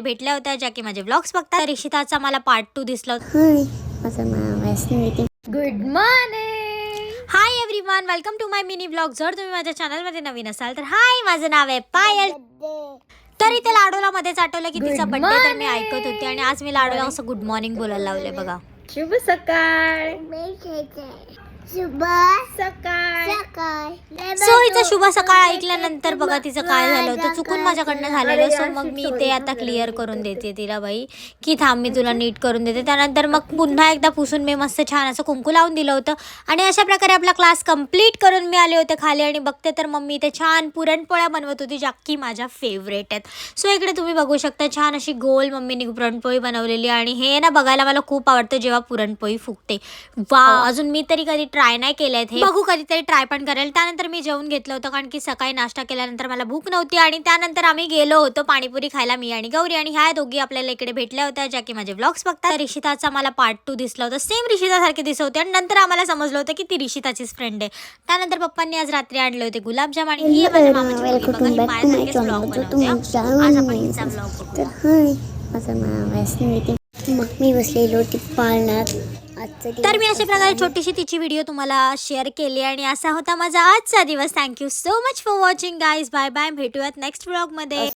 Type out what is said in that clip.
भेटल्या होत्या ज्या की माझे व्लॉग्स बघतात. रिषिताचा मला पार्ट 2 दिसला. हाय, माझं नाव आहे Smriti. Good morning. Hi everyone, welcome to my mini blog. जर तुम्ही माझ्या चॅनलमध्ये नवीन असाल तर हाय, माझं नाव आहे पायल. तर इथे लाडोला मध्येच आठवलं की तिचा बर्थडे, तर मी ऐकत होते आणि आज मी लाडोला असं गुड मॉर्निंग बोलायला लावले बघा. शुभ सकाळ. शुभ सकाळ. सो हिचं शुभ सकाळ ऐकल्यानंतर बघा तिचं काय झालं होतं, चुकून माझ्याकडनं झालेलं. सो मग मी ते आता क्लिअर करून देते तिला बाई, की थांब मी तुला नीट करून देते. त्यानंतर मग पुन्हा एकदा पुसून मी मस्त छान असं कुंकू लावून दिलं होतं आणि अशा प्रकारे आपला क्लास कंप्लीट करून मी आले होते खाली आणि बघते तर मम्मी इथे छान पुरणपोळ्या बनवत होती ज्या की माझ्या फेवरेट आहेत. सो इकडे तुम्ही बघू शकता छान अशी गोल मम्मीने पुरणपोळी बनवलेली आणि हे ना बघायला मला खूप आवडतं जेव्हा पुरणपोळी फुगते. वा, अजून मी तरी कधी ट्राय नाही केलेत, हे बघू कधीतरी ट्राय पण करेल. त्यानंतर मी जेवून घेतलं होतं कारण की सकाळी नाश्ता केल्यानंतर मला भूक नव्हती आणि त्यानंतर आम्ही गेलो होतो पाणीपुरी खायला, मी आणि गौरी. आणि ह्या दोघी आपल्याला इकडे भेटल्या होत्या ज्या की माझे व्लॉग्स बघतात. रिषिताचा मला पार्ट 2 दिसला होता, सेम रिषितासारखे दिसत होते आणि नंतर आम्हाला समजलं होतं की ती रिषिताचीच फ्रेंड आहे. त्यानंतर पप्पांनी आज रात्री आणले होते गुलाबजाम आणि ही माझ्या मामाची मुलगी बघा, ही माझ्यासारखेच व्लॉग बनवते. आज आपण हिचा व्लॉग बघूया. हाय, माझं नाव आहे स्मृती. मग मी बसलेलो होती पाळण्यात. तर मी अशा प्रकारे छोटीशी तिची व्हिडिओ तुम्हाला शेअर केली आणि असा होता माझा आजचा दिवस. Thank you so much for watching guys. Bye bye, भेटूयात नेक्स्ट व्लॉग मध्ये.